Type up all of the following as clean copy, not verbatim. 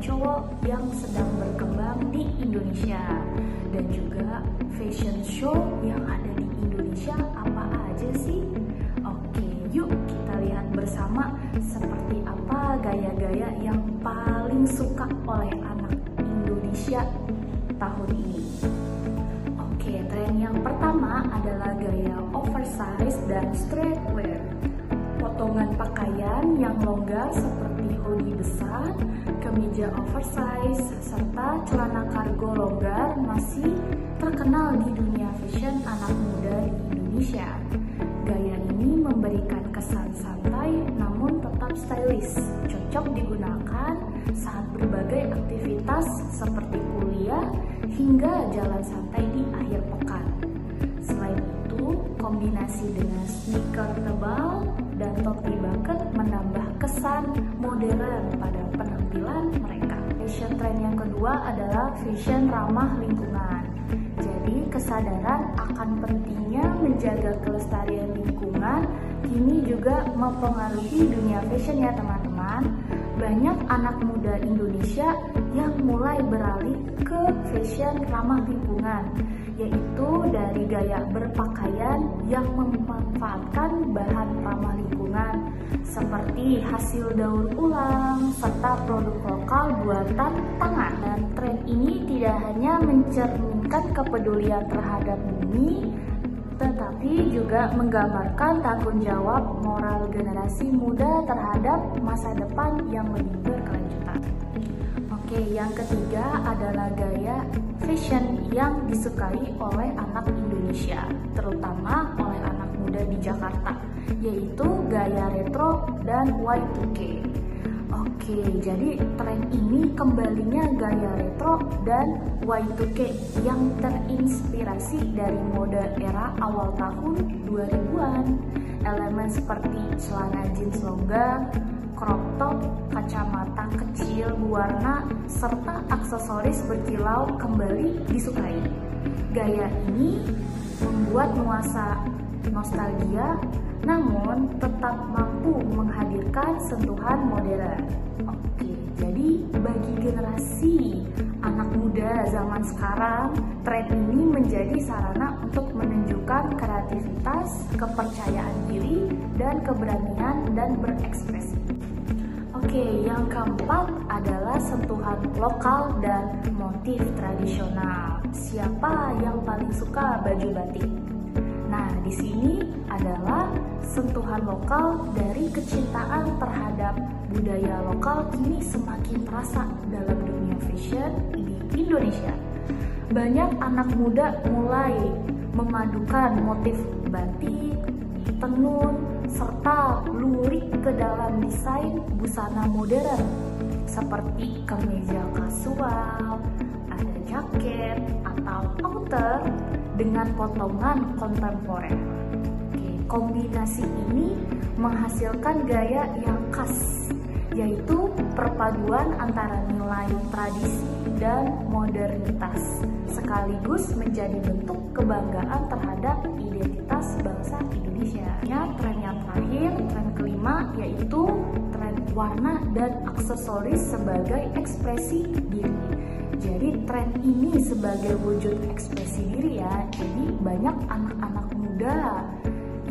cowok yang sedang berkembang di Indonesia. Dan juga fashion show yang ada di Indonesia apa aja sih? Oke, yuk kita lihat bersama seperti apa gaya-gaya yang paling suka oleh anak Indonesia tahun ini. Oke, tren yang pertama adalah gaya oversize dan streetwear. Potongan pakaian yang longgar seperti hoodie besar, kemeja oversize, serta celana kargo longgar masih terkenal di dunia fashion anak muda di Indonesia. Gaya ini memberikan kesan santai namun tetap stylish, cocok digunakan saat berbagai aktivitas seperti kuliah hingga jalan santai di akhir pekan. Selain itu, kombinasi dengan sneaker tebal dan topi bucket menambah kesan modern pada penampilan mereka. Fashion trend yang kedua adalah fashion ramah lingkungan. Jadi kesadaran akan pentingnya menjaga kelestarian lingkungan kini juga mempengaruhi dunia fashion ya teman-teman. Banyak anak muda Indonesia yang mulai beralih ke fashion ramah lingkungan, yaitu dari gaya berpakaian yang memanfaatkan bahan ramah lingkungan seperti hasil daur ulang serta produk lokal buatan tangan. Dan tren ini tidak hanya mencerminkan kepedulian terhadap bumi, tetapi juga menggambarkan tanggung jawab moral generasi muda terhadap masa depan yang lebih berkelanjutan. Oke, yang ketiga adalah gaya fashion yang disukai oleh anak Indonesia, terutama oleh anak muda di Jakarta, yaitu gaya retro dan Y2K. Oke, jadi tren ini kembalinya gaya retro dan Y2K yang terinspirasi dari mode era awal tahun 2000-an. Elemen seperti celana jeans longgar, crop top, kacamata kecil berwarna, serta aksesoris berkilau kembali disukai. Gaya ini membuat nuansa nostalgia namun tetap mampu menghadirkan sentuhan modern. Oke, jadi bagi generasi anak muda zaman sekarang, tren ini menjadi sarana untuk menunjukkan kreativitas, kepercayaan diri, dan keberanian dan berekspresi. Oke, yang keempat adalah sentuhan lokal dan motif tradisional. Siapa yang paling suka baju batik? Nah, di sini adalah sentuhan lokal dari kecintaan terhadap budaya lokal kini semakin terasa dalam dunia fashion di Indonesia. Banyak anak muda mulai memadukan motif batik, tenun, serta lurik ke dalam desain busana modern seperti kemeja kasual, ada jaket atau outer dengan potongan kontemporer. Oke, kombinasi ini menghasilkan gaya yang khas, yaitu perpaduan antara nilai tradisi dan modernitas, sekaligus menjadi bentuk kebanggaan terhadap identitas bangsa Indonesia. Tren yang terakhir, tren kelima, yaitu tren warna dan aksesoris sebagai ekspresi diri. Jadi tren ini sebagai wujud ekspresi diri ya. Jadi banyak anak-anak muda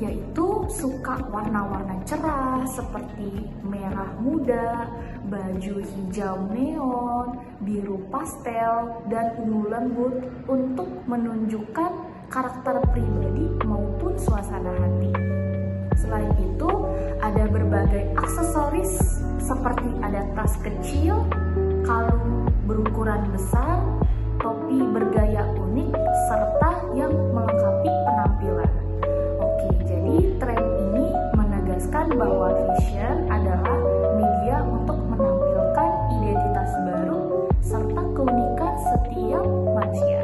yaitu suka warna-warna cerah seperti merah muda, baju hijau neon, biru pastel, dan ungu lembut untuk menunjukkan karakter pribadi maupun suasana hati. Selain itu, ada berbagai aksesoris seperti ada tas kecil, kalung berukuran besar, topi bergaya unik, serta yang melengkapi penampilan. Oke, jadi tren ini menegaskan bahwa fashion adalah media untuk menampilkan identitas baru serta keunikan setiap manusia.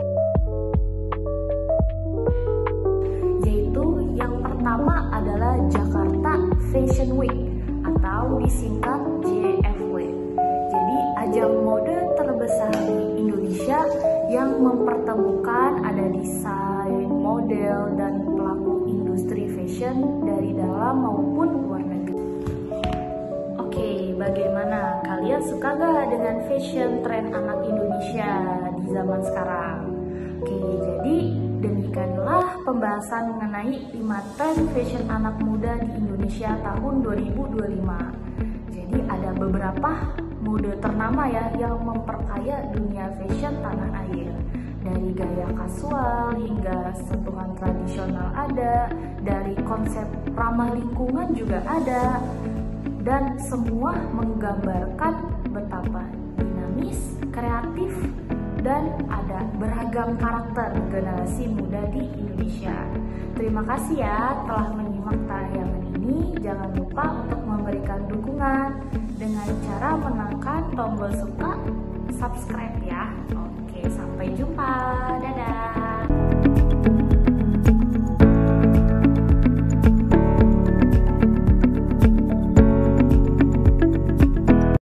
Yaitu yang pertama adalah Jakarta Fashion Week atau disingkat JFW. Jadi ajang mode terbesar di Indonesia yang mempertemukan ada desain, model, dan pelaku industri fashion dari dalam maupun luar negeri. Oke, bagaimana kalian kalian suka gak dengan fashion tren anak Indonesia di zaman sekarang? Oke, jadi demikianlah pembahasan mengenai 5 tren fashion anak muda di Indonesia tahun 2025. Jadi ada beberapa mode ternama ya yang memperkaya dunia fashion tanah air. Dari gaya kasual hingga sentuhan tradisional ada, dari konsep ramah lingkungan juga ada, dan semua menggambarkan betapa dinamis, kreatif, dan ada beragam karakter generasi muda di Indonesia. Terima kasih ya telah menyimak tayangan ini. Jangan lupa untuk memberikan dukungan dengan cara menekan tombol suka, subscribe ya. Oke, sampai jumpa. Dadah.